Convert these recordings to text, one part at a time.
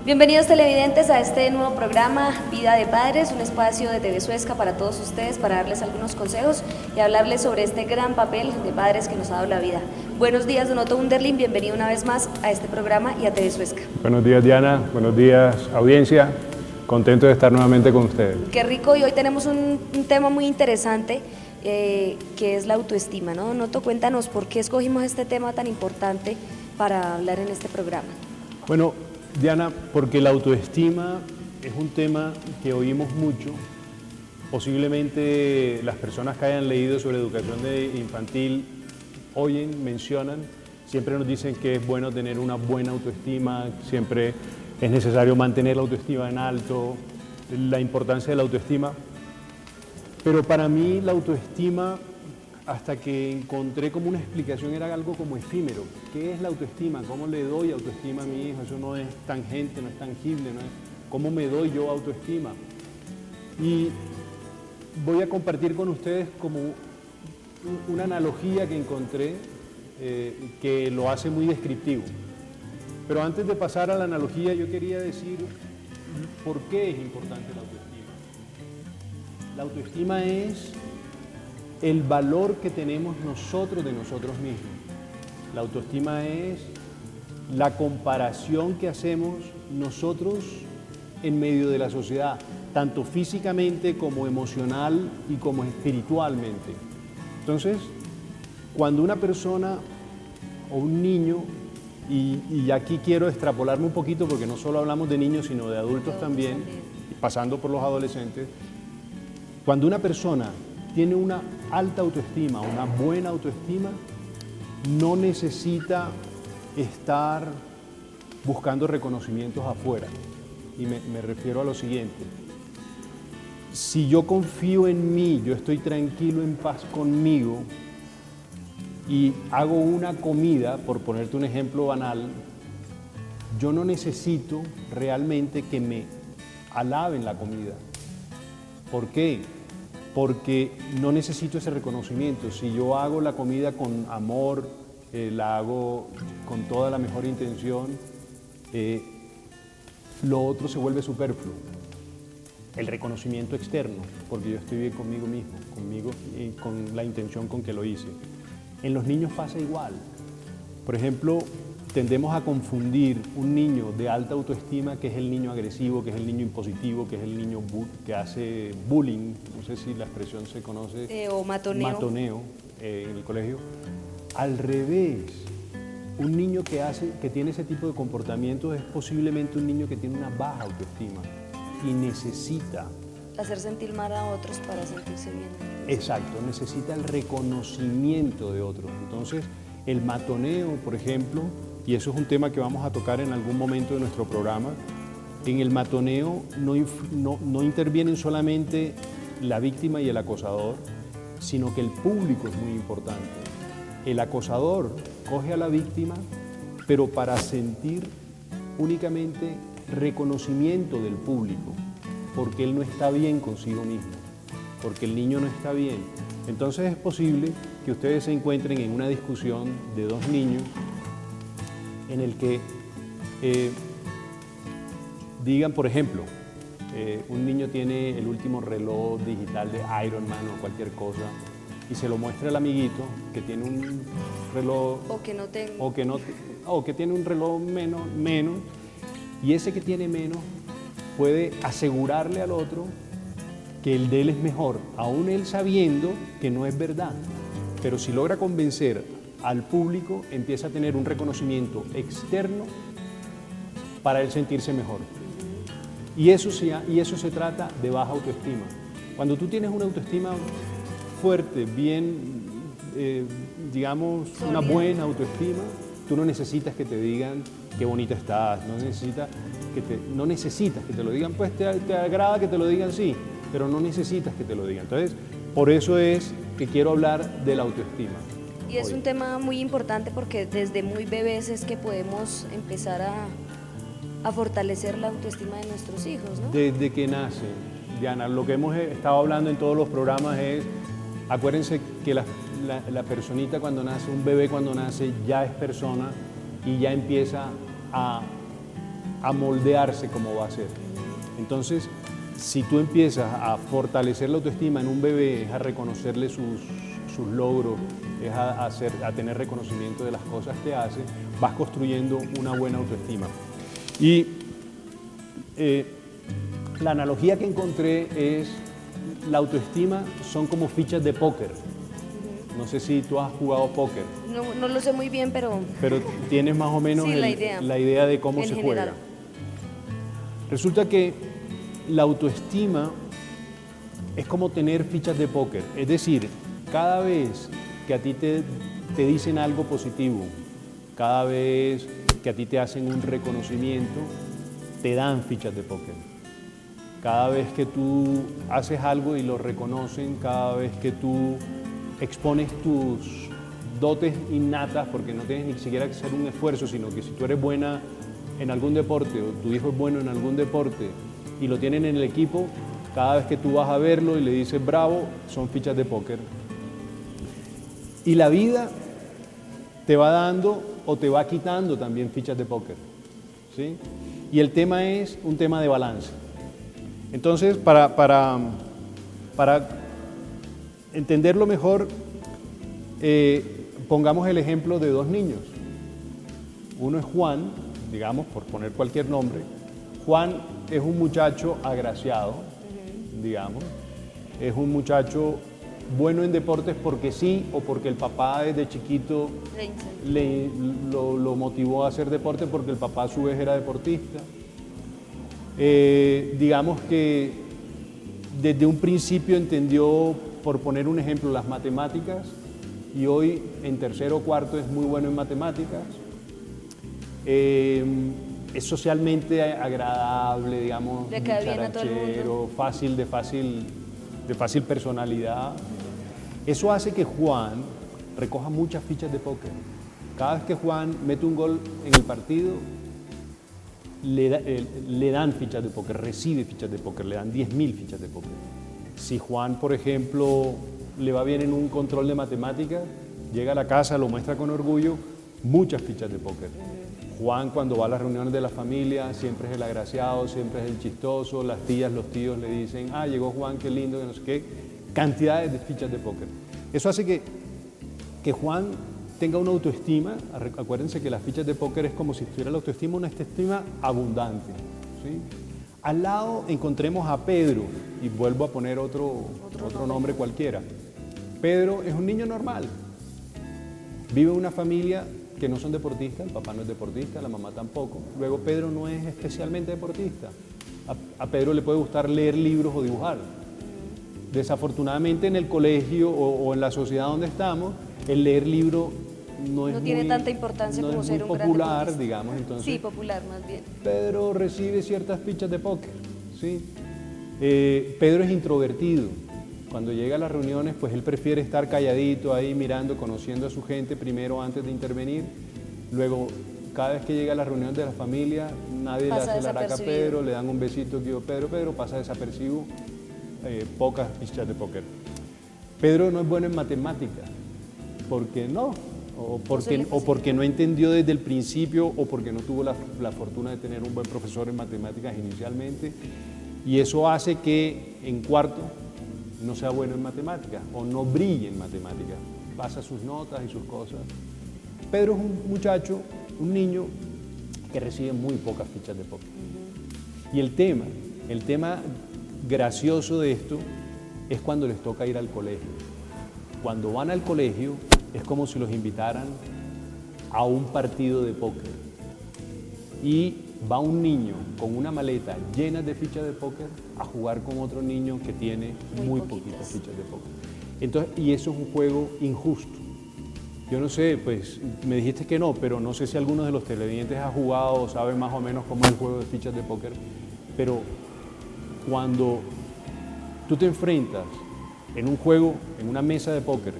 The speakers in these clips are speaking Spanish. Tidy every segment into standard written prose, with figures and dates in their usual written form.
Bienvenidos televidentes a este nuevo programa Vida de Padres, un espacio de TV Suezca para todos ustedes, para darles algunos consejos y hablarles sobre este gran papel de padres que nos ha dado la vida. Buenos días, Don Otto Underling, bienvenido una vez más a este programa y a TV Suezca. Buenos días, Diana, buenos días, audiencia, contento de estar nuevamente con ustedes. Qué rico, y hoy tenemos un tema muy interesante que es la autoestima, ¿no? Don Otto, cuéntanos por qué escogimos este tema tan importante para hablar en este programa. Bueno, Diana, porque la autoestima es un tema que oímos mucho. Posiblemente las personas que hayan leído sobre educación infantil oyen, mencionan, siempre nos dicen que es bueno tener una buena autoestima, siempre es necesario mantener la autoestima en alto, la importancia de la autoestima. Pero para mí la autoestima, hasta que encontré como una explicación, era algo como efímero. ¿Qué es la autoestima? ¿Cómo le doy autoestima a mi hijo? Eso no es tangente, no es tangible, ¿no es? ¿Cómo me doy yo autoestima? Y voy a compartir con ustedes como una analogía que encontré que lo hace muy descriptivo. Pero antes de pasar a la analogía, yo quería decir por qué es importante la autoestima. La autoestima es el valor que tenemos nosotros de nosotros mismos. La autoestima es la comparación que hacemos nosotros en medio de la sociedad, tanto físicamente como emocional y como espiritualmente. Entonces, cuando una persona o un niño, y aquí quiero extrapolarme un poquito porque no solo hablamos de niños, sino de adultos también, pasando por los adolescentes, cuando una persona tiene una alta autoestima, una buena autoestima, no necesita estar buscando reconocimientos afuera. Y me refiero a lo siguiente: si yo confío en mí, yo estoy tranquilo, en paz conmigo, y hago una comida, por ponerte un ejemplo banal, yo no necesito realmente que me alaben la comida. ¿Por qué? Porque no necesito ese reconocimiento. Si yo hago la comida con amor, la hago con toda la mejor intención, lo otro se vuelve superfluo. El reconocimiento externo, porque yo estoy bien conmigo mismo, y con la intención con que lo hice. En los niños pasa igual. Por ejemplo, tendemos a confundir un niño de alta autoestima, que es el niño agresivo, que es el niño impositivo, que es el niño que hace bullying, no sé si la expresión se conoce, o matoneo, en el colegio. Al revés, un niño que tiene ese tipo de comportamientos es posiblemente un niño que tiene una baja autoestima y necesita hacer sentir mal a otros para sentirse bien. Exacto, necesita el reconocimiento de otros. Entonces, el matoneo, por ejemplo, y eso es un tema que vamos a tocar en algún momento de nuestro programa, en el matoneo no intervienen solamente la víctima y el acosador, sino que el público es muy importante. El acosador coge a la víctima, pero para sentir únicamente reconocimiento del público, porque él no está bien consigo mismo, porque el niño no está bien. Entonces es posible que ustedes se encuentren en una discusión de dos niños en el que digan, por ejemplo, un niño tiene el último reloj digital de Iron Man o cualquier cosa y se lo muestra al amiguito que tiene un reloj o que tiene un reloj menos, y ese que tiene menos puede asegurarle al otro que el de él es mejor, aún él sabiendo que no es verdad. Pero si logra convencer al público, empieza a tener un reconocimiento externo para él sentirse mejor. Y eso se trata de baja autoestima. Cuando tú tienes una autoestima fuerte, bien, digamos, una buena autoestima, tú no necesitas que te digan qué bonita estás, no necesitas que te lo digan, pues te agrada que te lo digan, sí, pero no necesitas que te lo digan. Entonces, por eso es que quiero hablar de la autoestima. Y es un tema muy importante porque desde muy bebés es que podemos empezar a fortalecer la autoestima de nuestros hijos, ¿no? Desde que nacen, Diana, lo que hemos estado hablando en todos los programas es, acuérdense que la personita cuando nace, un bebé cuando nace ya es persona y ya empieza a a moldearse como va a ser. Entonces, si tú empiezas a fortalecer la autoestima en un bebé, es a reconocerle sus logros, es a tener reconocimiento de las cosas que hace, vas construyendo una buena autoestima. Y la analogía que encontré es, la autoestima son como fichas de póker. No sé si tú has jugado póker. No lo sé muy bien, pero tienes más o menos sí, la idea de cómo se juega. Resulta que la autoestima es como tener fichas de póker. Es decir, cada vez que a ti te dicen algo positivo, cada vez que a ti te hacen un reconocimiento, te dan fichas de póker. Cada vez que tú haces algo y lo reconocen, cada vez que tú expones tus dotes innatas, porque no tienes ni siquiera que hacer un esfuerzo, sino que si tú eres buena en algún deporte o tu hijo es bueno en algún deporte y lo tienen en el equipo, cada vez que tú vas a verlo y le dices bravo, son fichas de póker. Y la vida te va dando o te va quitando también fichas de póker, ¿sí? Y el tema es un tema de balance. Entonces, para entenderlo mejor, pongamos el ejemplo de dos niños. Uno es Juan, digamos, por poner cualquier nombre. Juan es un muchacho agraciado, digamos. Es un muchacho bueno en deportes porque sí, o porque el papá desde chiquito lo motivó a hacer deporte porque el papá a su vez era deportista. Digamos que desde un principio entendió, por poner un ejemplo, las matemáticas, y hoy en tercero o cuarto es muy bueno en matemáticas. Es socialmente agradable, digamos, dicharachero, de fácil personalidad. Eso hace que Juan recoja muchas fichas de póker. Cada vez que Juan mete un gol en el partido, le dan fichas de póker, recibe fichas de póker, le dan 10.000 fichas de póker. Si Juan, por ejemplo, le va bien en un control de matemáticas, llega a la casa, lo muestra con orgullo, muchas fichas de póker. Juan, cuando va a las reuniones de la familia, siempre es el agraciado, siempre es el chistoso, las tías, los tíos le dicen, ah, llegó Juan, qué lindo, que no sé qué, cantidades de fichas de póker. Eso hace que Juan tenga una autoestima. Acuérdense que las fichas de póker es como si tuviera la autoestima, una autoestima abundante, ¿sí? Al lado encontremos a Pedro, y vuelvo a poner otro nombre cualquiera. Pedro es un niño normal, vive en una familia que no son deportistas, el papá no es deportista, la mamá tampoco. Luego Pedro no es especialmente deportista. A Pedro le puede gustar leer libros o dibujar. Desafortunadamente en el colegio o en la sociedad donde estamos, el leer libros no tiene tanta importancia como ser un popular, gran digamos. Entonces, sí, popular más bien. Pedro recibe ciertas fichas de póker, ¿sí? Pedro es introvertido. Cuando llega a las reuniones, pues él prefiere estar calladito ahí mirando, conociendo a su gente primero antes de intervenir. Luego, cada vez que llega a las reuniones de la familia, nadie le hace la araca a Pedro, le dan un besito que Pedro pasa desapercibido, pocas fichas de póker. Pedro no es bueno en matemáticas, porque no, o porque no entendió desde el principio, o porque no tuvo la fortuna de tener un buen profesor en matemáticas inicialmente, y eso hace que en cuarto no sea bueno en matemáticas o no brille en matemáticas, pasa sus notas y sus cosas. Pedro es un muchacho, un niño que recibe muy pocas fichas de póker. Y el tema gracioso de esto es cuando les toca ir al colegio. Cuando van al colegio es como si los invitaran a un partido de póker. Y va un niño con una maleta llena de fichas de póker a jugar con otro niño que tiene muy poquitas fichas de póker. Entonces, y eso es un juego injusto. Yo no sé, pues me dijiste que no, pero no sé si alguno de los televidentes ha jugado o sabe más o menos cómo es el juego de fichas de póker, pero cuando tú te enfrentas en un juego, en una mesa de póker,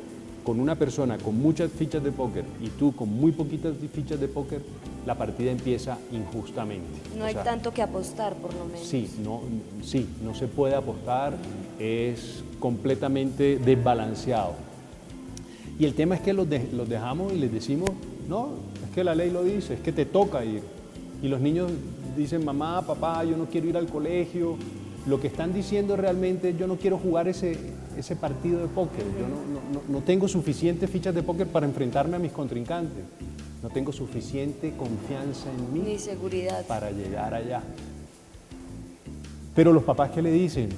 con una persona con muchas fichas de póker y tú con muy poquitas fichas de póker, la partida empieza injustamente. No hay tanto que apostar, por lo menos. Sí, no se puede apostar, es completamente desbalanceado. Y el tema es que los dejamos y les decimos, no, es que la ley lo dice, es que te toca ir. Y los niños dicen, mamá, papá, yo no quiero ir al colegio. Lo que están diciendo realmente es, yo no quiero jugar ese partido de póker. Yo no tengo suficientes fichas de póker para enfrentarme a mis contrincantes. No tengo suficiente confianza en mí Ni seguridad. para llegar allá. Pero los papás, ¿qué le dicen?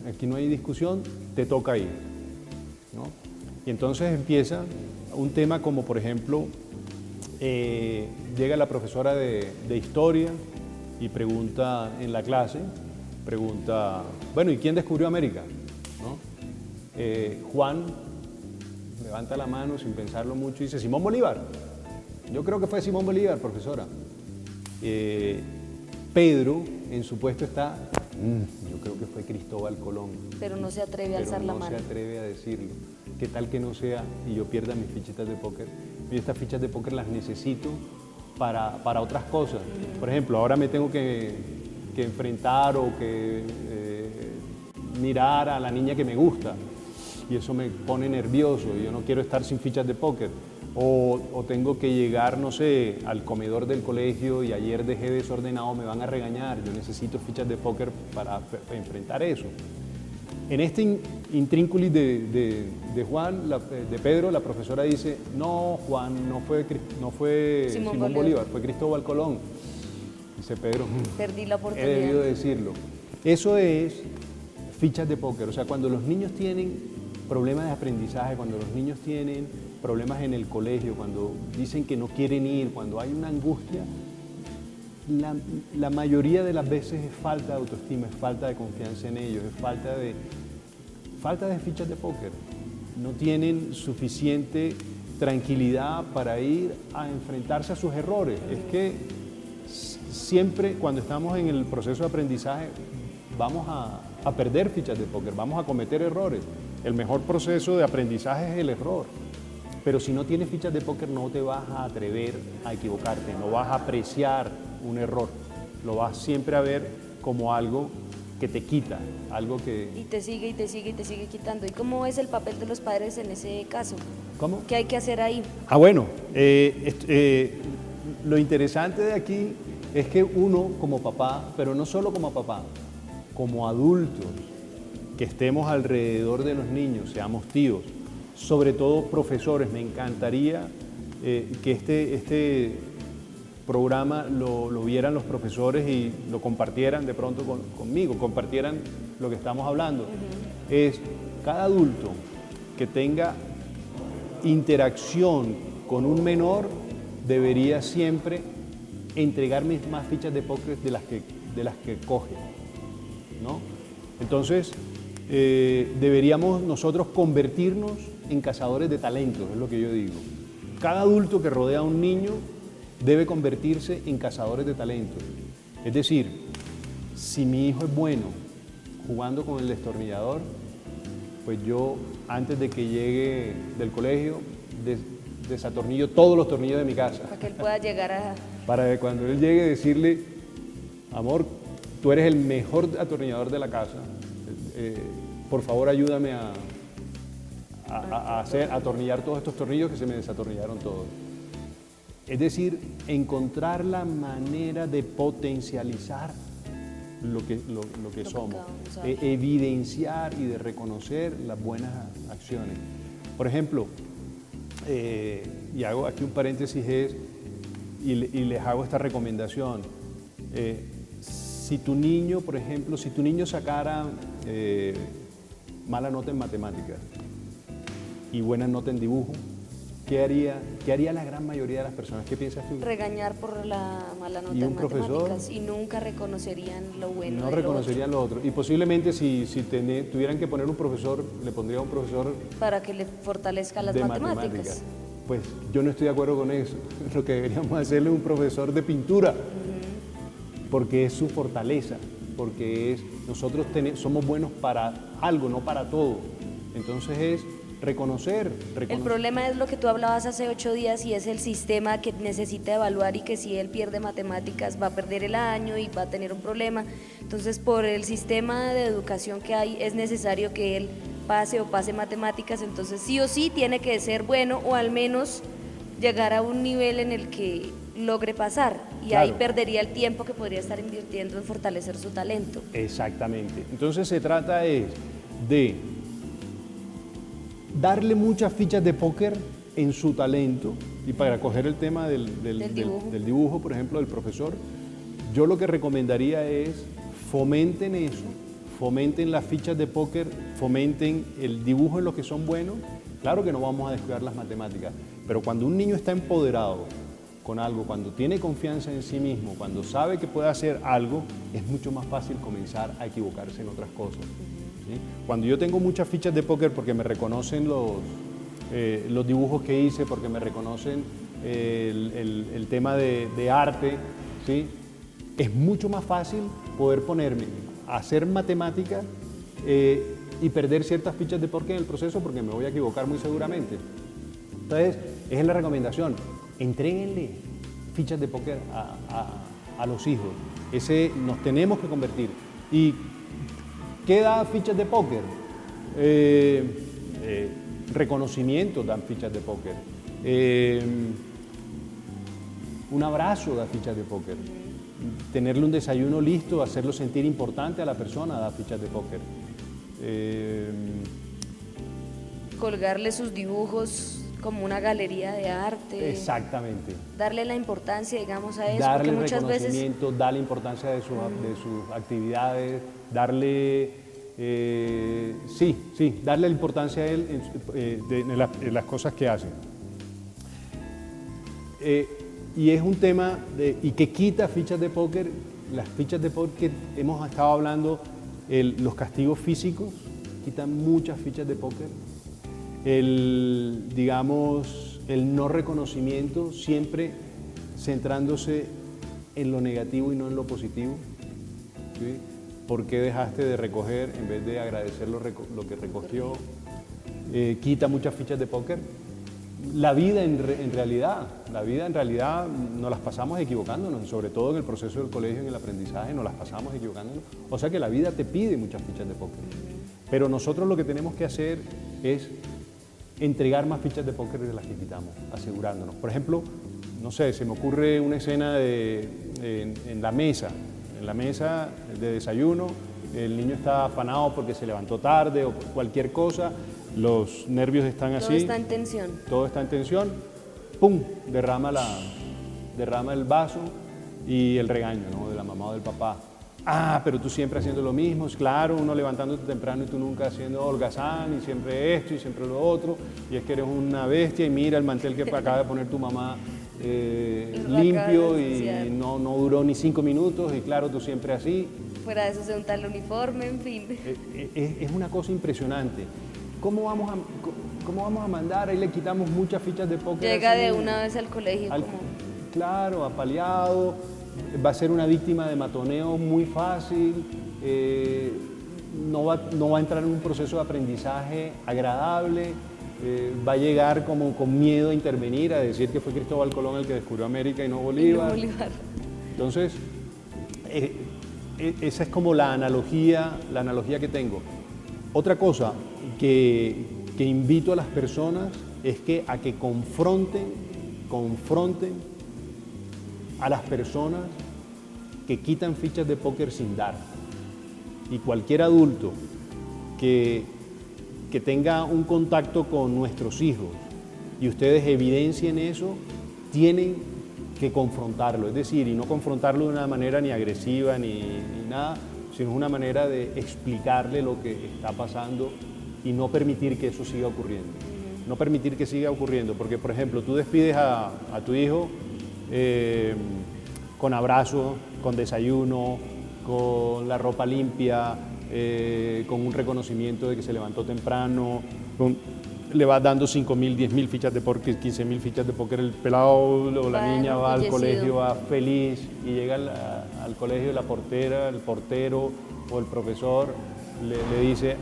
Aquí no hay discusión, te toca ir, ¿no? Y entonces empieza un tema como, por ejemplo, llega la profesora de historia y pregunta en la clase, bueno, ¿y quién descubrió América? ¿No? Juan levanta la mano sin pensarlo mucho y dice, Simón Bolívar. Yo creo que fue Simón Bolívar, profesora. Pedro, en su puesto está, yo creo que fue Cristóbal Colón. Pero no se atreve a alzar la mano. No se atreve a decirlo. ¿Qué tal que no sea y yo pierda mis fichitas de póker? Yo estas fichas de póker las necesito para otras cosas. Por ejemplo, ahora me tengo que enfrentar o que mirar a la niña que me gusta y eso me pone nervioso y yo no quiero estar sin fichas de póker. O tengo que llegar, no sé, al comedor del colegio y ayer dejé desordenado, me van a regañar, yo necesito fichas de póker para enfrentar eso. En este intrínculis de Pedro, la profesora dice, no, Juan, no fue Simón Bolívar, fue Cristóbal Colón. Dice Pedro, perdí la oportunidad. He debido decirlo. Eso es fichas de póker, o sea, cuando los niños tienen problemas de aprendizaje, cuando los niños tienen problemas en el colegio, cuando dicen que no quieren ir, cuando hay una angustia, la mayoría de las veces es falta de autoestima, es falta de confianza en ellos, es falta de fichas de póker. No tienen suficiente tranquilidad para ir a enfrentarse a sus errores. Es que siempre cuando estamos en el proceso de aprendizaje vamos a perder fichas de póker, vamos a cometer errores. El mejor proceso de aprendizaje es el error. Pero si no tienes fichas de póker no te vas a atrever a equivocarte, no vas a apreciar un error, lo vas siempre a ver como algo que te quita, algo que... Y te sigue y te sigue y te sigue quitando. ¿Y cómo es el papel de los padres en ese caso? ¿Cómo? ¿Qué hay que hacer ahí? Bueno, lo interesante de aquí es que uno como papá, pero no solo como papá, como adultos, que estemos alrededor de los niños, seamos tíos, sobre todo profesores, me encantaría que este programa lo vieran los profesores y lo compartieran de pronto conmigo, compartieran lo que estamos hablando. Es cada adulto que tenga interacción con un menor debería siempre entregarme más fichas de póker de las que coge, ¿no? Entonces, deberíamos nosotros convertirnos en cazadores de talentos, es lo que yo digo. Cada adulto que rodea a un niño debe convertirse en cazadores de talentos. Es decir, si mi hijo es bueno jugando con el destornillador, pues yo antes de que llegue del colegio desatornillo todos los tornillos de mi casa. Para que él pueda llegar a... Para que cuando él llegue decirle, amor, tú eres el mejor atornillador de la casa, por favor ayúdame a atornillar todos estos tornillos que se me desatornillaron todos. Es decir, encontrar la manera de potencializar lo que somos, evidenciar y de reconocer las buenas acciones. Por ejemplo, y hago aquí un paréntesis, y les hago esta recomendación. Si tu niño, por ejemplo, si tu niño sacara mala nota en matemáticas y buena nota en dibujo, ¿qué haría la gran mayoría de las personas? ¿Qué piensas tú? Regañar por la mala nota en matemáticas y nunca reconocerían lo bueno. No reconocerían lo otro. Y posiblemente si tuvieran que poner un profesor, le pondría un profesor para que le fortalezca las matemáticas. Pues yo no estoy de acuerdo con eso. Lo que deberíamos hacerle es un profesor de pintura, porque es su fortaleza, porque nosotros somos buenos para algo, no para todo. Entonces es reconocer. El problema es lo que tú hablabas hace 8 días y es el sistema que necesita evaluar y que si él pierde matemáticas va a perder el año y va a tener un problema. Entonces, por el sistema de educación que hay es necesario que él pase matemáticas, entonces sí o sí tiene que ser bueno o al menos llegar a un nivel en el que logre pasar y Claro. ahí perdería el tiempo que podría estar invirtiendo en fortalecer su talento. Exactamente. Entonces se trata es de darle muchas fichas de póker en su talento. Y para coger el tema del dibujo, por ejemplo, del profesor, yo lo que recomendaría es fomenten eso, fomenten las fichas de póker, fomenten el dibujo en los que son buenos. Claro que no vamos a descuidar las matemáticas, pero cuando un niño está empoderado con algo, cuando tiene confianza en sí mismo, cuando sabe que puede hacer algo, es mucho más fácil comenzar a equivocarse en otras cosas, ¿sí? Cuando yo tengo muchas fichas de póker porque me reconocen los dibujos que hice, porque me reconocen el tema de arte, ¿sí? Es mucho más fácil poder ponerme a hacer matemática y perder ciertas fichas de póker en el proceso porque me voy a equivocar muy seguramente. Entonces, esa es la recomendación. Entréguenle fichas de póker a los hijos. Nos tenemos que convertir. ¿Y qué da fichas de póker? Reconocimiento dan fichas de póker. Un abrazo da fichas de póker. Tenerle un desayuno listo, hacerlo sentir importante a la persona da fichas de póker. Colgarle sus dibujos como una galería de arte. Exactamente. Darle la importancia, digamos, a eso. Darle porque muchas veces reconocimiento, darle importancia de sus actividades, darle, darle la importancia a él en las cosas que hace. Y es un tema y que quita fichas de póker. Las fichas de póker, hemos estado hablando, los castigos físicos quitan muchas fichas de póker. El no reconocimiento, siempre centrándose en lo negativo y no en lo positivo, ¿sí? ¿Por qué dejaste de recoger en vez de agradecer lo que recogió? Quita muchas fichas de póker. La vida en realidad nos las pasamos equivocándonos, sobre todo en el proceso del colegio, en el aprendizaje, nos las pasamos equivocándonos. O sea que la vida te pide muchas fichas de póker. Pero nosotros lo que tenemos que hacer es entregar más fichas de póker de las que quitamos, asegurándonos. Por ejemplo, no sé, se me ocurre una escena en la mesa de desayuno, el niño está afanado porque se levantó tarde o cualquier cosa, los nervios están así. todo está en tensión. Todo está en tensión, ¡pum!, derrama el vaso y el regaño, ¿no?, de la mamá o del papá. Ah, pero tú siempre haciendo lo mismo, es claro, uno levantándote temprano y tú nunca haciendo holgazán y siempre esto y siempre lo otro, y es que eres una bestia y mira el mantel que acaba de poner tu mamá limpio y no duró ni 5 minutos y claro, tú siempre así. Fuera de eso se unta el uniforme, en fin. Es una cosa impresionante. ¿Cómo vamos a mandar? Ahí le quitamos muchas fichas de póker. Llega así, de una vez al colegio claro, apaleado, va a ser una víctima de matoneo muy fácil, no va a entrar en un proceso de aprendizaje agradable, va a llegar como con miedo a intervenir, a decir que fue Cristóbal Colón el que descubrió América y no Bolívar. Entonces, esa es como la analogía que tengo. Otra cosa que invito a las personas es a que confronten a las personas que quitan fichas de póker sin dar. Y cualquier adulto que tenga un contacto con nuestros hijos y ustedes evidencien eso, tienen que confrontarlo. Es decir, y no confrontarlo de una manera ni agresiva ni nada, sino una manera de explicarle lo que está pasando y no permitir que eso siga ocurriendo. No permitir que siga ocurriendo, porque por ejemplo, tú despides a tu hijo con abrazo, con desayuno, con la ropa limpia, con un reconocimiento de que se levantó temprano, le vas dando 5.000, 10.000 fichas de póker, 15.000 fichas de póker, el pelado o la niña va al colegio, va feliz y llega al colegio la portera, el portero o el profesor le dice,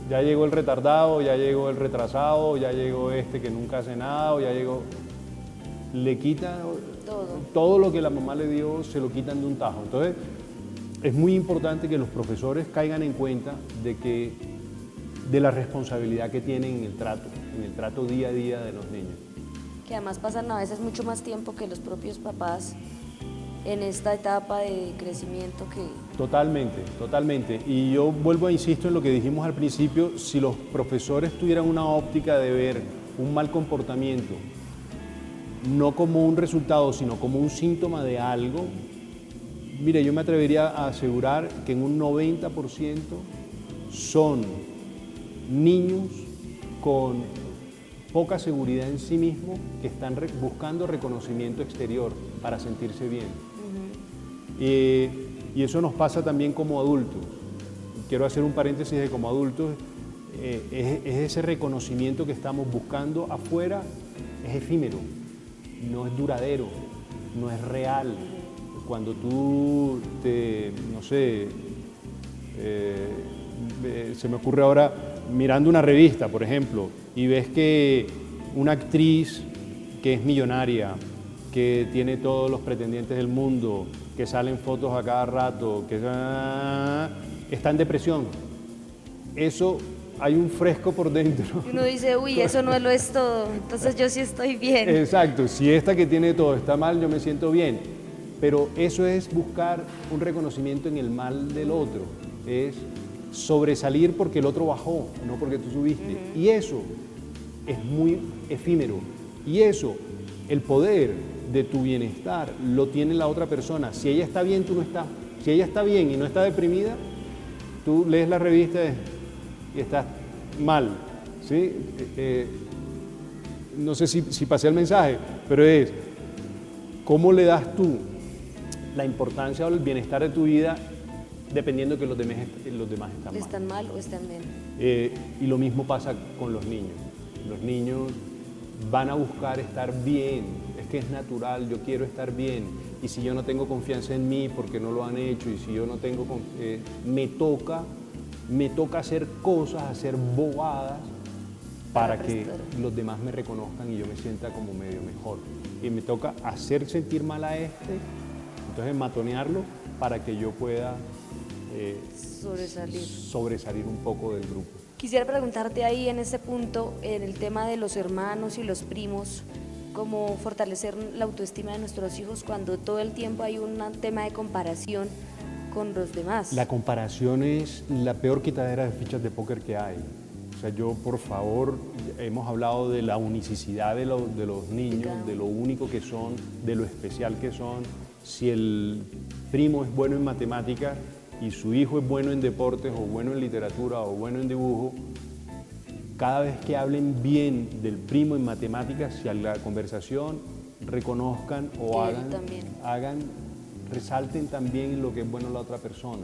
ya llegó el retardado, ya llegó el retrasado, ya llegó este que nunca hace nada, o ya llegó... Le quita todo lo que la mamá le dio, se lo quitan de un tajo. Entonces, es muy importante que los profesores caigan en cuenta de la responsabilidad que tienen en el trato día a día de los niños. que además pasan a veces mucho más tiempo que los propios papás en esta etapa de crecimiento que... Totalmente, totalmente. Y yo vuelvo a insisto en lo que dijimos al principio, si los profesores tuvieran una óptica de ver un mal comportamiento, no como un resultado, sino como un síntoma de algo, mire, yo me atrevería a asegurar que en un 90% son niños con poca seguridad en sí mismos que están buscando reconocimiento exterior para sentirse bien. Y eso nos pasa también como adultos. Quiero hacer un paréntesis de como adultos, es ese reconocimiento que estamos buscando afuera, es efímero, no es duradero, no es real. Cuando tú no sé, se me ocurre ahora mirando una revista, por ejemplo, y ves que una actriz que es millonaria, que tiene todos los pretendientes del mundo, que salen fotos a cada rato, que está en depresión. Eso, hay un fresco por dentro. Y uno dice, uy, eso no lo es todo, entonces yo sí estoy bien. Exacto, si esta que tiene todo está mal, yo me siento bien. Pero eso es buscar un reconocimiento en el mal del otro, es sobresalir porque el otro bajó, no porque tú subiste. Y eso es muy efímero. Y eso, el poder de tu bienestar lo tiene la otra persona. Si ella está bien, tú no estás. Si ella está bien y no está deprimida, tú lees la revista y estás mal, ¿sí? No sé si pasé el mensaje, pero es cómo le das tú la importancia o el bienestar de tu vida dependiendo que los demás están mal. ¿Están mal o están bien? Y lo mismo pasa con los niños. Los niños van a buscar estar bien, es que es natural, yo quiero estar bien, y si yo no tengo confianza en mí porque no lo han hecho, y si yo no tengo, me toca hacer cosas, hacer bobadas para que los demás me reconozcan y yo me sienta como medio mejor. Y me toca hacer sentir mal a entonces matonearlo para que yo pueda sobresalir un poco del grupo. Quisiera preguntarte ahí en ese punto, en el tema de los hermanos y los primos, cómo fortalecer la autoestima de nuestros hijos cuando todo el tiempo hay un tema de comparación con los demás. La comparación es la peor quitadera de fichas de póker que hay. O sea, yo, por favor, hemos hablado de la unicidad de los niños, de lo único que son, de lo especial que son. Si el primo es bueno en matemáticas y su hijo es bueno en deportes o bueno en literatura o bueno en dibujo, cada vez que hablen bien del primo en matemáticas, si a la conversación reconozcan o resalten también lo que es bueno la otra persona,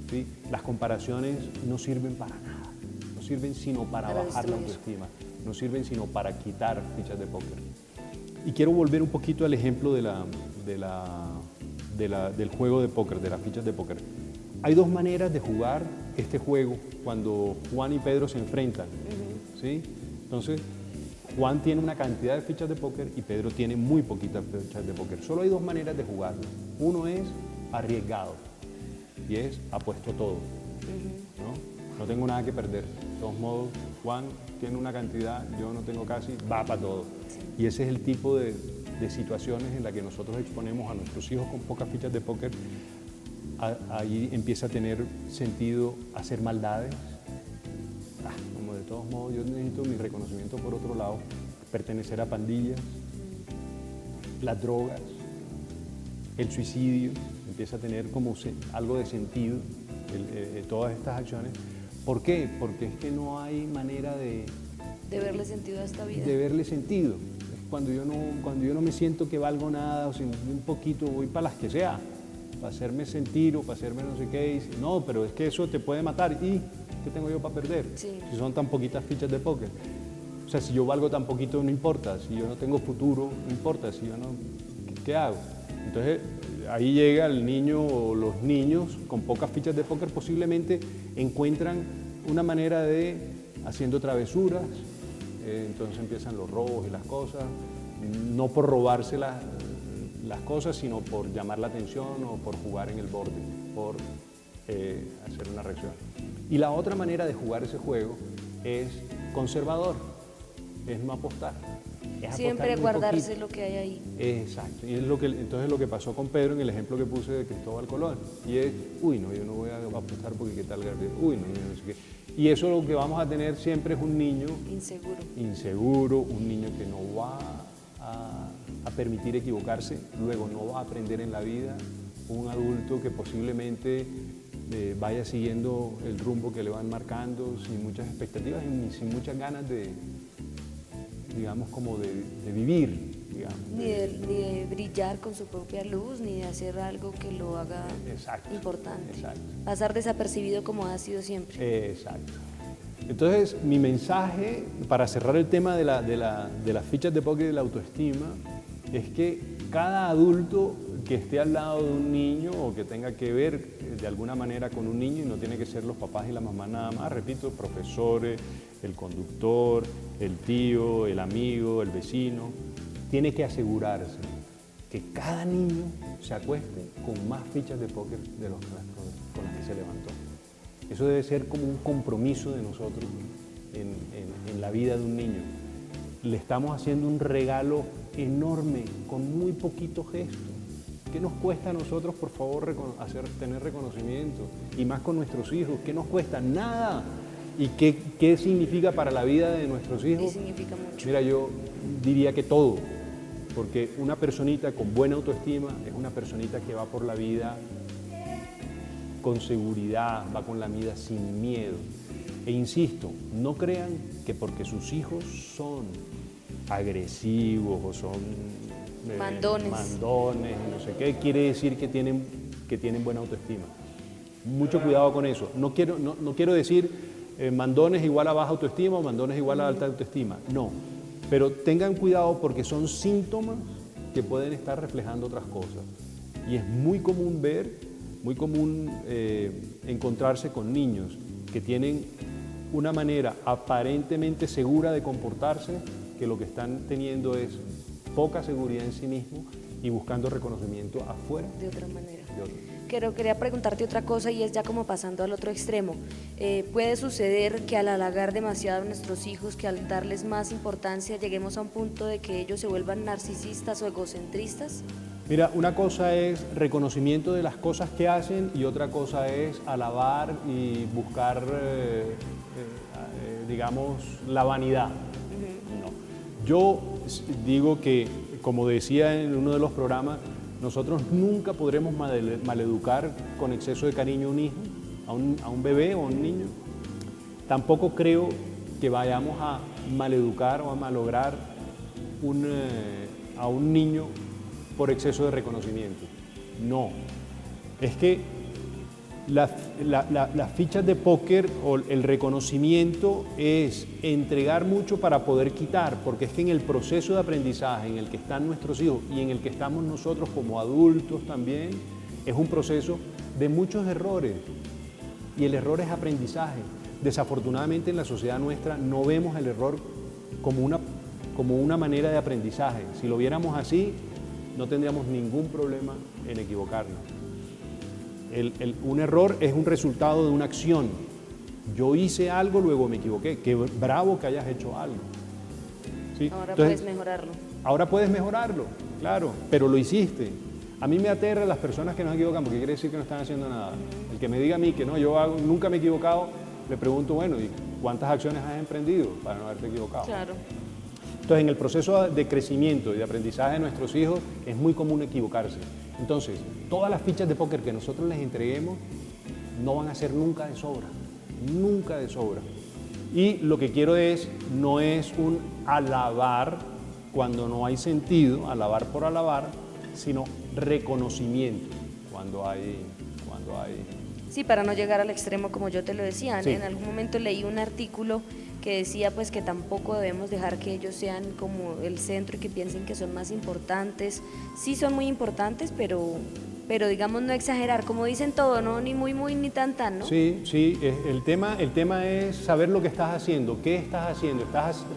¿sí? Las comparaciones no sirven para nada, no sirven sino para bajar la autoestima, no sirven sino para quitar fichas de póker. Y quiero volver un poquito al ejemplo del juego de póker, de las fichas de póker. Hay dos maneras de jugar este juego cuando Juan y Pedro se enfrentan, ¿sí? Entonces, Juan tiene una cantidad de fichas de póker y Pedro tiene muy poquitas fichas de póker. Solo hay dos maneras de jugarlo. Uno es arriesgado y es apuesto todo, ¿no? No tengo nada que perder. De todos modos, Juan tiene una cantidad, yo no tengo casi, va para todo. Y ese es el tipo de situaciones en las que nosotros exponemos a nuestros hijos con pocas fichas de póker. Ahí empieza a tener sentido hacer maldades. Como de todos modos yo necesito mi reconocimiento por otro lado, pertenecer a pandillas, las drogas, el suicidio, empieza a tener como algo de sentido todas estas acciones. ¿Por qué? Porque es que no hay manera de verle sentido a esta vida. De verle sentido. Cuando yo no me siento que valgo nada, o si un poquito voy para las que sea, para hacerme sentir o para hacerme no sé qué, y no, pero es que eso te puede matar. ¿Y qué tengo yo para perder? Sí. Si son tan poquitas fichas de póker. O sea, si yo valgo tan poquito, no importa. Si yo no tengo futuro, no importa. Si yo no, ¿qué hago? Entonces, ahí llega el niño o los niños con pocas fichas de póker, posiblemente encuentran una manera de, haciendo travesuras, entonces empiezan los robos y las cosas, no por robarse las cosas, sino por llamar la atención o por jugar en el borde, por hacer una reacción. Y la otra manera de jugar ese juego es conservador, es no apostar. es siempre apostar muy guardarse poquito. lo que hay ahí. Exacto, y es entonces lo que pasó con Pedro en el ejemplo que puse de Cristóbal Colón, y es, uy, no, yo no voy a apostar porque qué tal, uy, no, yo no sé qué. Y eso lo que vamos a tener siempre es un niño inseguro, un niño que no va a permitir equivocarse, luego no va a aprender en la vida, un adulto que posiblemente vaya siguiendo el rumbo que le van marcando sin muchas expectativas y sin muchas ganas de, digamos, como de vivir, digamos. Ni de brillar con su propia luz, ni de hacer algo que lo haga importante. Exacto. Pasar desapercibido como ha sido siempre. Exacto. Entonces, mi mensaje para cerrar el tema de las fichas de póker y de la autoestima es que cada adulto que esté al lado de un niño o que tenga que ver de alguna manera con un niño, y no tiene que ser los papás y la mamá nada más, repito, profesores, el conductor, el tío, el amigo, el vecino, tiene que asegurarse que cada niño se acueste con más fichas de póker de los con las que se levantó. Eso debe ser como un compromiso de nosotros en la vida de un niño. Le estamos haciendo un regalo enorme con muy poquito gesto. ¿Qué nos cuesta a nosotros, por favor, tener reconocimiento? Y más con nuestros hijos. ¿Qué nos cuesta? Nada. ¿Y qué significa para la vida de nuestros hijos? Y significa mucho. Mira, yo diría que todo. Porque una personita con buena autoestima es una personita que va por la vida con seguridad, va con la vida sin miedo. E insisto, no crean que porque sus hijos son agresivos o son mandones, no sé qué, quiere decir que tienen buena autoestima. Mucho cuidado con eso. No quiero decir mandones igual a baja autoestima o mandones igual a alta autoestima. No, pero tengan cuidado porque son síntomas que pueden estar reflejando otras cosas. Y es muy común encontrarse con niños que tienen una manera aparentemente segura de comportarse, que lo que están teniendo es poca seguridad en sí mismo y buscando reconocimiento afuera. De otra manera. Quería preguntarte otra cosa y es ya como pasando al otro extremo. ¿Puede suceder que al halagar demasiado a nuestros hijos, que al darles más importancia lleguemos a un punto de que ellos se vuelvan narcisistas o egocentristas? Mira, una cosa es reconocimiento de las cosas que hacen y otra cosa es alabar y buscar, digamos, la vanidad. No. Yo digo que, como decía en uno de los programas, nosotros nunca podremos maleducar con exceso de cariño a un hijo, a un bebé o a un niño. Tampoco creo que vayamos a maleducar o a malograr a un niño por exceso de reconocimiento. No. Es que las fichas de póker o el reconocimiento es entregar mucho para poder quitar, porque es que en el proceso de aprendizaje en el que están nuestros hijos y en el que estamos nosotros como adultos también, es un proceso de muchos errores y el error es aprendizaje. Desafortunadamente en la sociedad nuestra no vemos el error como una manera de aprendizaje. Si lo viéramos así, no tendríamos ningún problema en equivocarnos. Un error es un resultado de una acción. Yo hice algo, luego me equivoqué. Qué bravo que hayas hecho algo. ¿Sí? Ahora puedes mejorarlo. Ahora puedes mejorarlo, claro, pero lo hiciste. A mí me aterra las personas que no se equivocan porque quiere decir que no están haciendo nada. El que me diga a mí que no, nunca me he equivocado, le pregunto, bueno, ¿y cuántas acciones has emprendido para no haberte equivocado? Claro. Entonces, en el proceso de crecimiento y de aprendizaje de nuestros hijos es muy común equivocarse. Entonces, todas las fichas de póker que nosotros les entreguemos no van a ser nunca de sobra, nunca de sobra. Y lo que quiero no es un alabar cuando no hay sentido, alabar por alabar, sino reconocimiento cuando hay. Sí, para no llegar al extremo como yo te lo decía. Sí. En algún momento leí un artículo que decía pues que tampoco debemos dejar que ellos sean como el centro y que piensen que son más importantes. Sí son muy importantes, pero digamos no exagerar, como dicen todo, ¿no? Ni muy, muy, ni tan, ¿no? Sí, el tema es saber lo que estás haciendo, qué estás haciendo, estás haciendo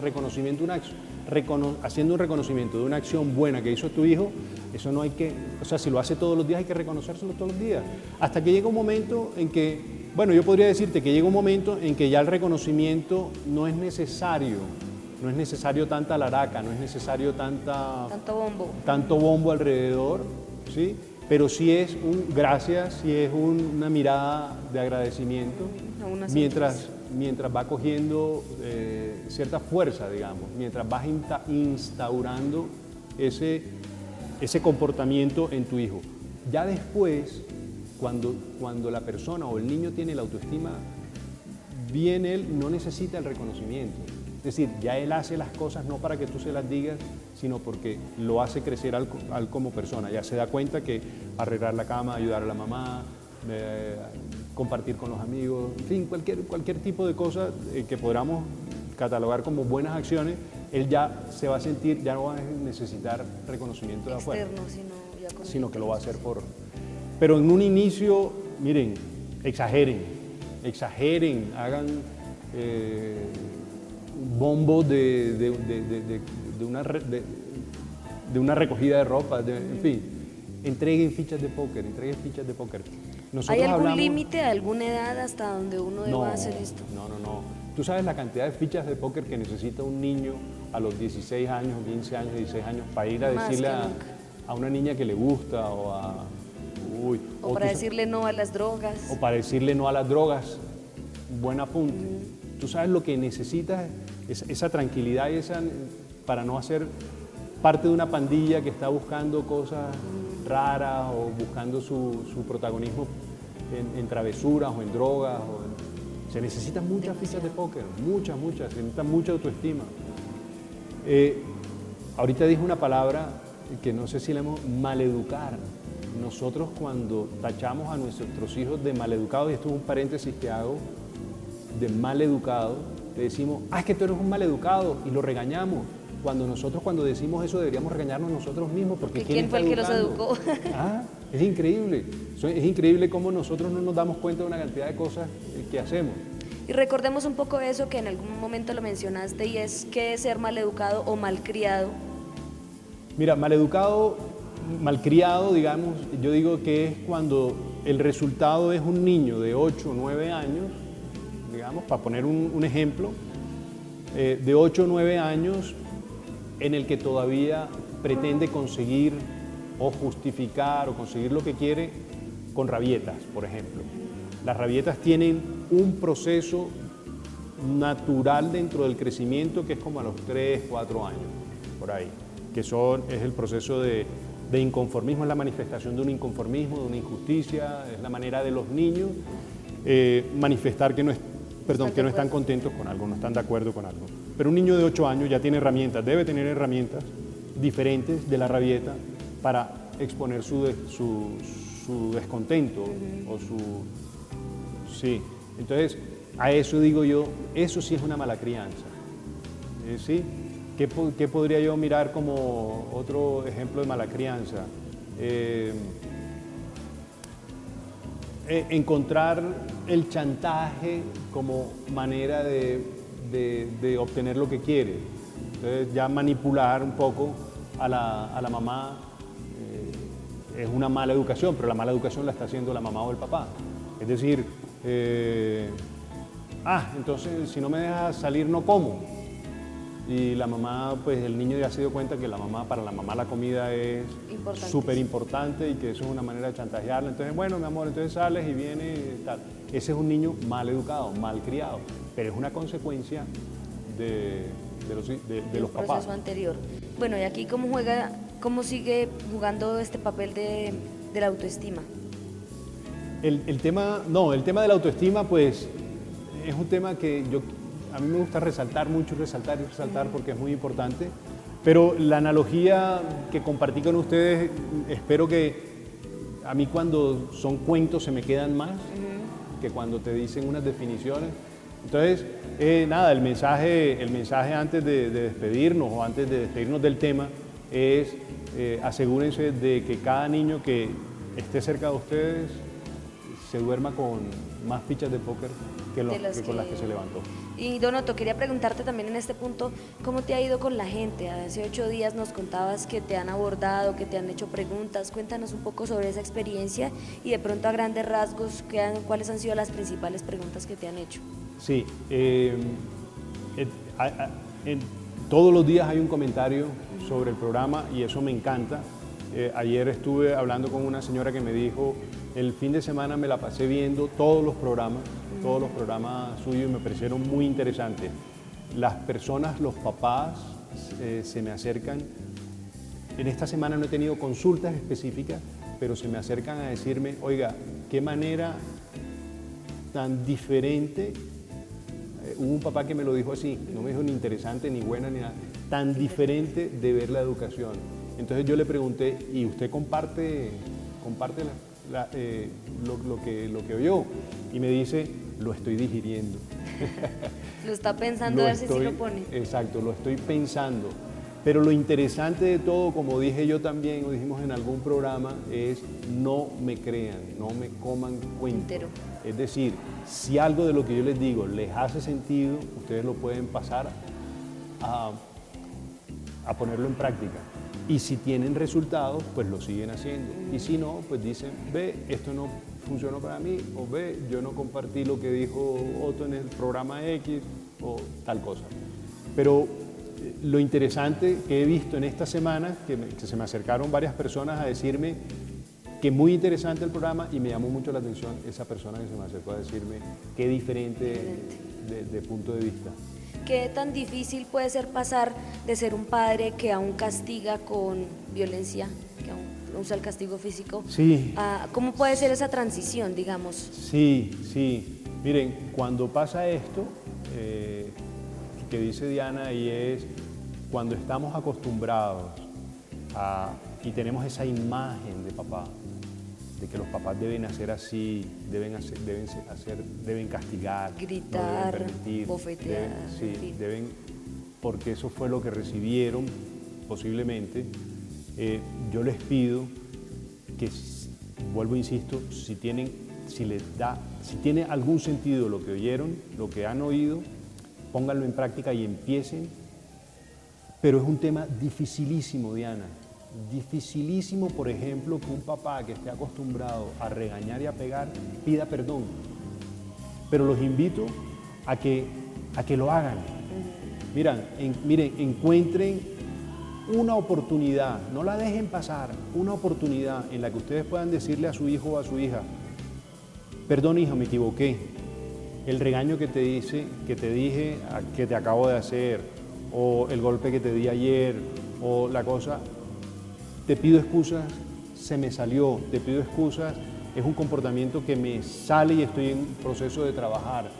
un reconocimiento de una acción buena que hizo tu hijo, eso no hay que, o sea, si lo hace todos los días hay que reconocérselo todos los días, hasta que llega un momento en que, bueno, yo podría decirte que llega un momento en que ya el reconocimiento no es necesario, no es necesario tanta laraca, no es necesario tanto bombo alrededor, ¿sí? Pero sí es un gracias, sí es una mirada de agradecimiento, mientras va cogiendo cierta fuerza, digamos, mientras vas instaurando ese comportamiento en tu hijo. Ya después, cuando la persona o el niño tiene la autoestima bien, él no necesita el reconocimiento. Es decir, ya él hace las cosas no para que tú se las digas, sino porque lo hace crecer al como persona. Ya se da cuenta que arreglar la cama, ayudar a la mamá, compartir con los amigos, en fin, cualquier tipo de cosa que podamos catalogar como buenas acciones, él ya se va a sentir, ya no va a necesitar reconocimiento de afuera, sino que lo va a hacer por... Pero en un inicio, miren, exageren, hagan bombos de una recogida de ropa, en fin, entreguen fichas de póker. ¿Hay algún límite, alguna edad hasta donde uno deba hacer esto? No. Tú sabes la cantidad de fichas de póker que necesita un niño a los 16 años, 15 años, 16 años para ir a decirle a una niña que le gusta o para decirle no a las drogas. O para decirle no a las drogas. Buen apunte. Tú sabes lo que necesitas, esa tranquilidad y para no hacer parte de una pandilla que está buscando cosas raras o buscando su protagonismo en travesuras o en drogas. Se necesitan muchas fichas de póker, muchas, se necesita mucha autoestima. Ahorita dije una palabra que no sé si la hemos maleducar. Nosotros cuando tachamos a nuestros hijos de maleducados, y esto es un paréntesis que hago, de maleducado, le decimos, es que tú eres un maleducado, y lo regañamos. Cuando decimos eso deberíamos regañarnos nosotros mismos, porque ¿quién fue el que los educó? Es increíble cómo nosotros no nos damos cuenta de una cantidad de cosas que hacemos. Y recordemos un poco eso que en algún momento lo mencionaste, y es ¿qué es ser maleducado o malcriado? Mira, malcriado, digamos, yo digo que es cuando el resultado es un niño de 8 o 9 años, digamos, para poner un ejemplo, de 8 o 9 años en el que todavía pretende conseguir o justificar o conseguir lo que quiere con rabietas, por ejemplo. Las rabietas tienen un proceso natural dentro del crecimiento que es como a los 3, 4 años, por ahí, es el proceso de inconformismo, es la manifestación de un inconformismo, de una injusticia, es la manera de los niños manifestar que no están contentos con algo, no están de acuerdo con algo. Pero un niño de 8 años ya tiene herramientas, debe tener herramientas diferentes de la rabieta para exponer su descontento o sí. Entonces, a eso digo yo, eso sí es una mala crianza. ¿Sí? ¿Qué podría yo mirar como otro ejemplo de mala crianza? Encontrar el chantaje como manera de obtener lo que quiere. Entonces ya manipular un poco a la mamá es una mala educación, pero la mala educación la está haciendo la mamá o el papá. Es decir, entonces si no me dejas salir no como. Y la mamá, pues el niño ya se dio cuenta que para la mamá la comida es súper importante y que eso es una manera de chantajearla. Entonces, bueno, mi amor, entonces sales y vienes y tal. Ese es un niño mal educado, mal criado, pero es una consecuencia de los papás. El proceso anterior. Bueno, y aquí cómo sigue jugando este papel de la autoestima. El tema de la autoestima, pues, es un tema que a mí me gusta resaltar mucho, resaltar porque es muy importante, pero la analogía que compartí con ustedes, espero que a mí cuando son cuentos se me quedan más que cuando te dicen unas definiciones. Entonces, el mensaje antes de despedirnos o antes de despedirnos del tema es asegúrense de que cada niño que esté cerca de ustedes se duerma con más fichas de póker que con las que se levantó. Y Donoto, quería preguntarte también en este punto, ¿cómo te ha ido con la gente? Hace 8 días nos contabas que te han abordado, que te han hecho preguntas. Cuéntanos un poco sobre esa experiencia y de pronto a grandes rasgos, ¿cuáles han sido las principales preguntas que te han hecho? Sí, Todos los días hay un comentario sobre el programa y eso me encanta. Ayer estuve hablando con una señora que me dijo, el fin de semana me la pasé viendo todos los programas suyos y me parecieron muy interesantes. Las personas, los papás, se me acercan. En esta semana no he tenido consultas específicas, pero se me acercan a decirme, oiga, qué manera tan diferente. Hubo un papá que me lo dijo así, no me dijo ni interesante, ni buena, ni nada, tan diferente de ver la educación. Entonces yo le pregunté, ¿y usted comparte lo que oyó? Y me dice, lo estoy digiriendo. Lo está pensando a ver si sí lo pone. Exacto, lo estoy pensando. Pero lo interesante de todo, como dije yo también, o dijimos en algún programa, es no me crean, no me coman cuento. Es decir, si algo de lo que yo les digo les hace sentido, ustedes lo pueden pasar a ponerlo en práctica. Y si tienen resultados, pues lo siguen haciendo. Y si no, pues dicen, ve, esto no funcionó para mí, o ve, yo no compartí lo que dijo Otto en el programa X, o tal cosa. Pero lo interesante que he visto en esta semana, que se me acercaron varias personas a decirme que muy interesante el programa y me llamó mucho la atención esa persona que se me acercó a decirme qué diferente de punto de vista. ¿Qué tan difícil puede ser pasar de ser un padre que aún castiga con violencia, que aún usa el castigo físico? Sí. ¿Cómo puede ser esa transición, digamos? Sí. Miren, cuando pasa esto, que dice Diana, y es cuando estamos acostumbrados y tenemos esa imagen de papá, de que los papás deben hacer así, deben castigar, gritar, no deben permitir, bofetear, deben, porque eso fue lo que recibieron posiblemente. Yo les pido que, vuelvo, insisto, si tiene algún sentido lo que oyeron, lo que han oído, pónganlo en práctica y empiecen. Pero es un tema dificilísimo, Diana. Dificilísimo, por ejemplo, que un papá que esté acostumbrado a regañar y a pegar pida perdón. Pero los invito a que lo hagan. Miren, encuentren una oportunidad, no la dejen pasar, una oportunidad en la que ustedes puedan decirle a su hijo o a su hija, perdón, hija, me equivoqué. El regaño que te dije, que te acabo de hacer, o el golpe que te di ayer, o la cosa, te pido excusas, se me salió, te pido excusas, es un comportamiento que me sale y estoy en proceso de trabajar.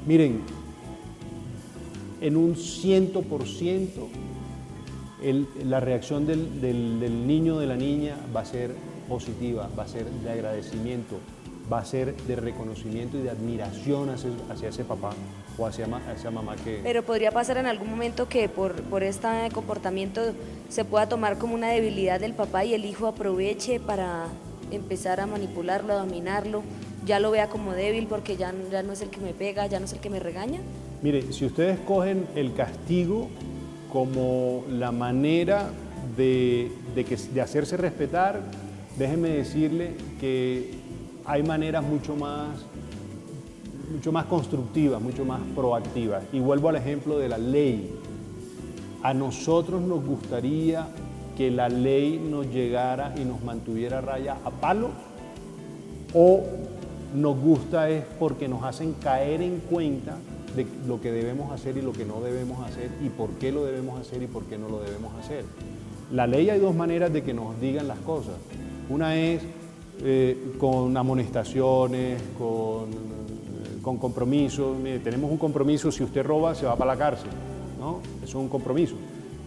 Miren, en un 100% la reacción del niño o de la niña va a ser positiva, va a ser de agradecimiento, va a ser de reconocimiento y de admiración hacia ese papá o hacia esa mamá que... Pero podría pasar en algún momento que por este comportamiento se pueda tomar como una debilidad del papá y el hijo aproveche para empezar a manipularlo, a dominarlo, ya lo vea como débil porque ya no es el que me pega, ya no es el que me regaña. Mire, si ustedes cogen el castigo como la manera de hacerse respetar, déjenme decirle que hay maneras mucho más constructivas, mucho más proactivas. Y vuelvo al ejemplo de la ley. A nosotros nos gustaría que la ley nos llegara y nos mantuviera a raya a palo, o nos gusta es porque nos hacen caer en cuenta de lo que debemos hacer y lo que no debemos hacer, y por qué lo debemos hacer y por qué no lo debemos hacer. La ley, hay dos maneras de que nos digan las cosas. Una es con amonestaciones, con compromisos. Mire, tenemos un compromiso: si usted roba, se va para la cárcel, ¿no? Eso es un compromiso.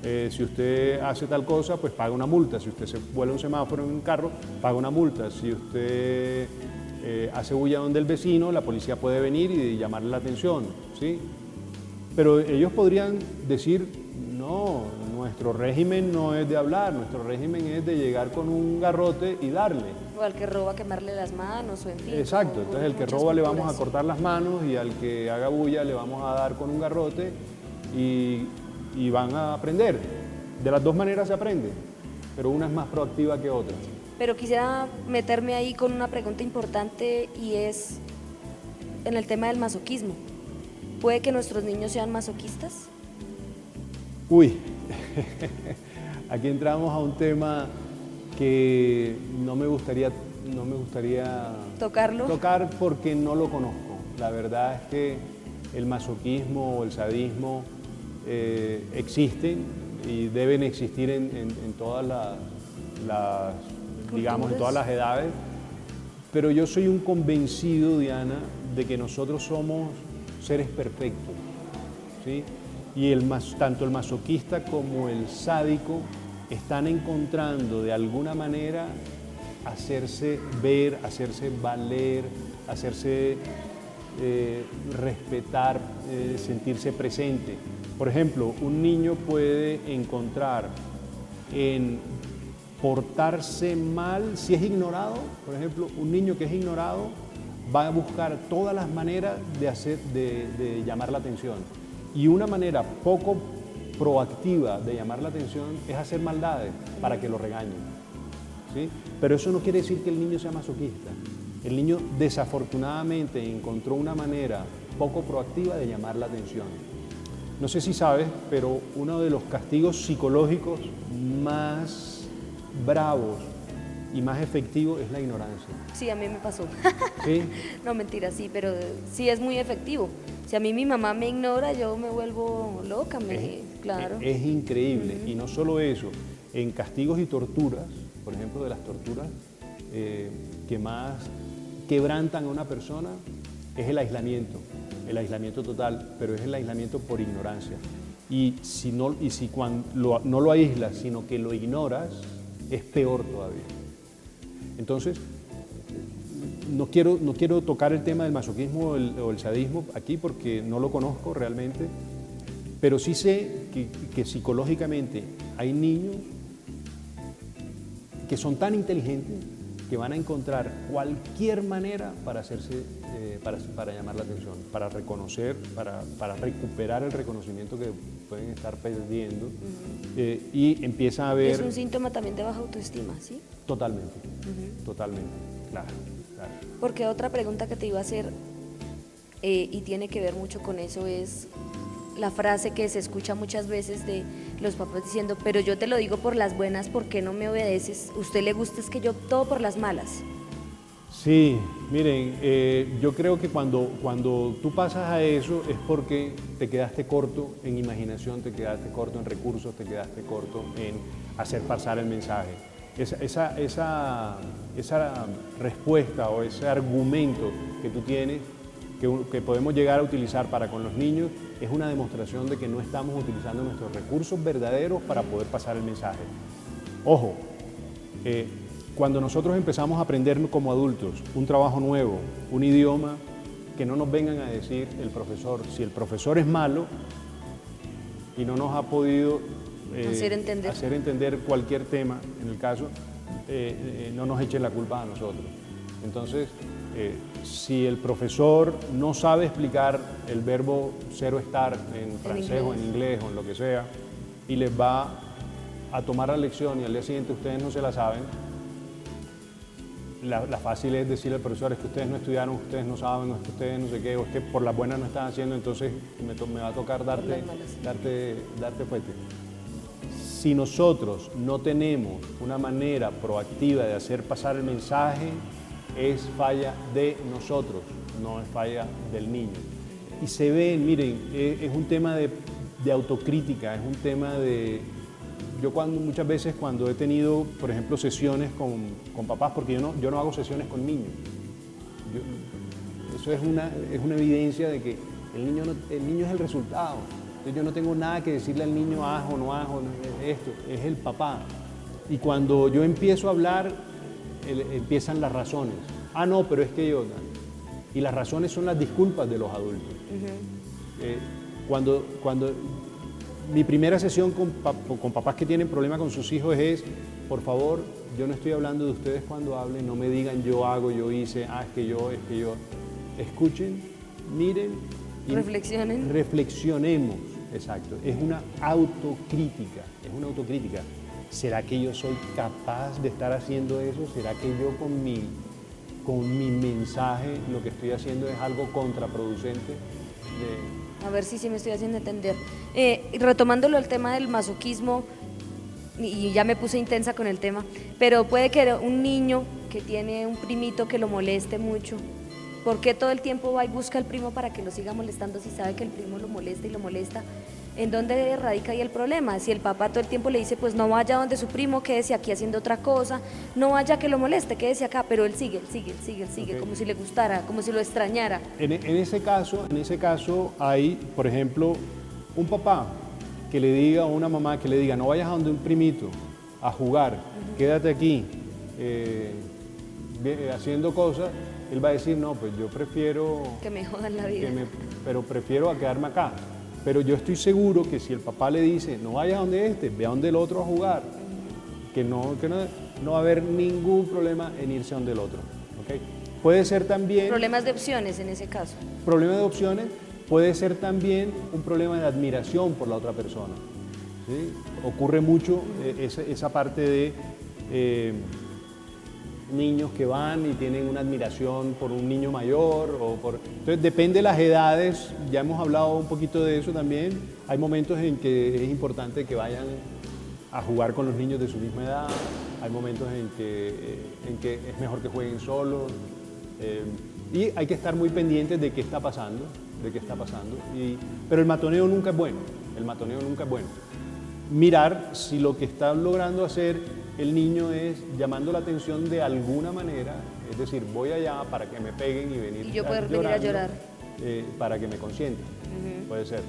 Si usted hace tal cosa, pues paga una multa. Si usted se vuela un semáforo en un carro, paga una multa. Si usted hace bulla donde el vecino, la policía puede venir y llamarle la atención, ¿sí? Pero ellos podrían decir, no, nuestro régimen no es de hablar, nuestro régimen es de llegar con un garrote y darle. O al que roba quemarle las manos, o en fin. Exacto, entonces el que roba le vamos a cortar las manos, y al que haga bulla le vamos a dar con un garrote y van a aprender. De las dos maneras se aprende, pero una es más proactiva que otra. Pero quisiera meterme ahí con una pregunta importante, y es en el tema del masoquismo. ¿Puede que nuestros niños sean masoquistas? Uy, aquí entramos a un tema que no me gustaría ¿Tocarlo? tocar porque no lo conozco. La verdad es que el masoquismo o el sadismo existen y deben existir en todas digamos, en todas las edades, pero yo soy un convencido, Diana, de que nosotros somos seres perfectos, ¿sí? Y tanto el masoquista como el sádico están encontrando de alguna manera hacerse ver, hacerse valer, hacerse respetar, sentirse presente. Por ejemplo, un niño puede encontrar en portarse mal si es ignorado. Por ejemplo, un niño que es ignorado va a buscar todas las maneras de llamar la atención. Y una manera poco proactiva de llamar la atención es hacer maldades para que lo regañen, ¿sí? Pero eso no quiere decir que el niño sea masoquista. El niño desafortunadamente encontró una manera poco proactiva de llamar la atención. No sé si sabes, pero uno de los castigos psicológicos más bravos y más efectivos es la ignorancia. Sí, a mí me pasó. ¿Sí? No, mentira, sí, pero sí es muy efectivo. Si a mí mi mamá me ignora, yo me vuelvo loca, claro. Es increíble. Y no solo eso, en castigos y torturas, por ejemplo, de las torturas que más quebrantan a una persona es el aislamiento total, pero es el aislamiento por ignorancia. Y si cuando no lo aíslas, sino que lo ignoras, es peor todavía. Entonces, no quiero tocar el tema del masoquismo o el sadismo aquí porque no lo conozco realmente, pero sí sé que psicológicamente hay niños que son tan inteligentes que van a encontrar cualquier manera para hacerse, para llamar la atención, para reconocer, para recuperar el reconocimiento que pueden estar perdiendo, y empiezan a ver... Es un síntoma también de baja autoestima, ¿sí? Totalmente, totalmente, claro. Porque otra pregunta que te iba a hacer, y tiene que ver mucho con eso, es la frase que se escucha muchas veces de los papás diciendo, pero yo te lo digo por las buenas, ¿por qué no me obedeces? ¿Usted le gusta es que yo todo por las malas? Sí, miren, yo creo que cuando tú pasas a eso es porque te quedaste corto en imaginación, te quedaste corto en recursos, te quedaste corto en hacer pasar el mensaje. Esa respuesta o ese argumento que tú tienes, que podemos llegar a utilizar para con los niños, es una demostración de que no estamos utilizando nuestros recursos verdaderos para poder pasar el mensaje. Ojo, cuando nosotros empezamos a aprender como adultos un trabajo nuevo, un idioma, que no nos vengan a decir el profesor, si el profesor es malo y no nos ha podido hacer entender cualquier tema, en el caso, no nos echen la culpa a nosotros. Entonces, si el profesor no sabe explicar el verbo ser o estar en francés o en inglés o en lo que sea, y les va a tomar la lección y al día siguiente ustedes no se la saben, la fácil es decirle al profesor, es que ustedes no estudiaron, ustedes no saben, o es que ustedes no sé qué, o es que por las buenas no están haciendo, entonces me va a tocar darte fuerte. Si nosotros no tenemos una manera proactiva de hacer pasar el mensaje, es falla de nosotros, no es falla del niño. Y se ve, miren, es un tema de autocrítica, es un tema de... Yo muchas veces cuando he tenido, por ejemplo, sesiones con papás, porque yo no hago sesiones con niños, eso es una evidencia de que el niño es el resultado. Entonces yo no tengo nada que decirle al niño haz o no haz, esto, es el papá. Y cuando yo empiezo a hablar, empiezan las razones. Ah, no, pero es que yo... Y las razones son las disculpas de los adultos. Cuando mi primera sesión con papás que tienen problemas con sus hijos es, por favor, yo no estoy hablando de ustedes cuando hablen, no me digan yo hago, yo hice, es que yo. Escuchen, miren y reflexionemos. Exacto, es una autocrítica. ¿Será que yo soy capaz de estar haciendo eso? ¿Será que yo con mi mensaje lo que estoy haciendo es algo contraproducente? A ver si me estoy haciendo entender. Retomándolo al tema del masoquismo, y ya me puse intensa con el tema, pero puede que un niño que tiene un primito que lo moleste mucho, ¿por qué todo el tiempo va y busca al primo para que lo siga molestando si sabe que el primo lo molesta y lo molesta? ¿En dónde radica ahí el problema? Si el papá todo el tiempo le dice, pues no vaya donde su primo, quédese aquí haciendo otra cosa, no vaya que lo moleste, quédese acá, pero él sigue, okay, como si le gustara, como si lo extrañara. En ese caso hay, por ejemplo, un papá que le diga, o una mamá que le diga, no vayas a donde un primito a jugar, quédate aquí haciendo cosas, él va a decir, no, pues yo prefiero... Que me jodan la vida. Pero prefiero a quedarme acá. Pero yo estoy seguro que si el papá le dice, no vayas a donde ve a donde el otro a jugar, que no va a haber ningún problema en irse a donde el otro. ¿Okay? Puede ser también... Problemas de opciones en ese caso. Problema de opciones puede ser también un problema de admiración por la otra persona. ¿Sí? Ocurre mucho esa parte de niños que van y tienen una admiración por un niño mayor. Entonces depende de las edades, ya hemos hablado un poquito de eso también. Hay momentos en que es importante que vayan a jugar con los niños de su misma edad, hay momentos en que es mejor que jueguen solos, y hay que estar muy pendientes de qué está pasando, pero el matoneo nunca es bueno, Mirar si lo que está logrando hacer el niño es llamando la atención de alguna manera, es decir, voy allá para que me peguen y venir y yo poder venir a llorar. Para que me consientan, puede ser.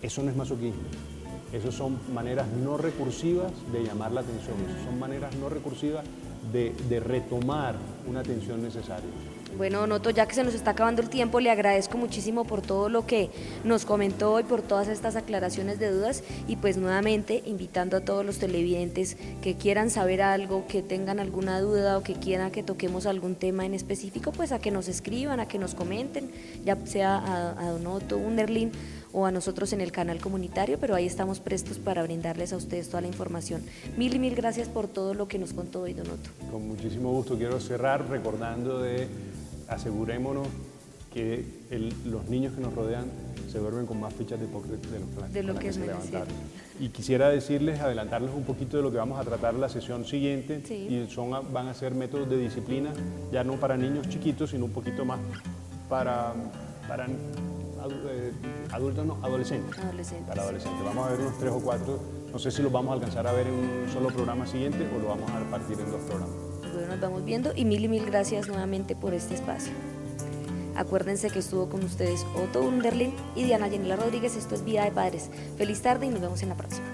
Eso no es masoquismo. Esas son maneras no recursivas de llamar la atención, son maneras no recursivas de retomar una atención necesaria. Bueno, Donoto, ya que se nos está acabando el tiempo, le agradezco muchísimo por todo lo que nos comentó y por todas estas aclaraciones de dudas, y pues nuevamente invitando a todos los televidentes que quieran saber algo, que tengan alguna duda o que quieran que toquemos algún tema en específico, pues a que nos escriban, a que nos comenten, ya sea a Donoto Underlin o a nosotros en el canal comunitario, pero ahí estamos prestos para brindarles a ustedes toda la información. Mil y mil gracias por todo lo que nos contó hoy, Donoto. Con muchísimo gusto. Quiero cerrar recordando asegurémonos que los niños que nos rodean se duermen con más fichas de póker de lo que se levantaron. Y quisiera adelantarles un poquito de lo que vamos a tratar la sesión siguiente, sí. Y van a ser métodos de disciplina, ya no para niños chiquitos, sino un poquito más para adultos, no, adolescentes. Para adolescentes. Vamos a ver unos 3 o 4, no sé si los vamos a alcanzar a ver en un solo programa siguiente o lo vamos a partir en 2 programas. Bueno, nos vamos viendo y mil gracias nuevamente por este espacio. Acuérdense que estuvo con ustedes Otto Underlin y Diana Yanela Rodríguez. Esto es Vida de Padres. Feliz tarde y nos vemos en la próxima.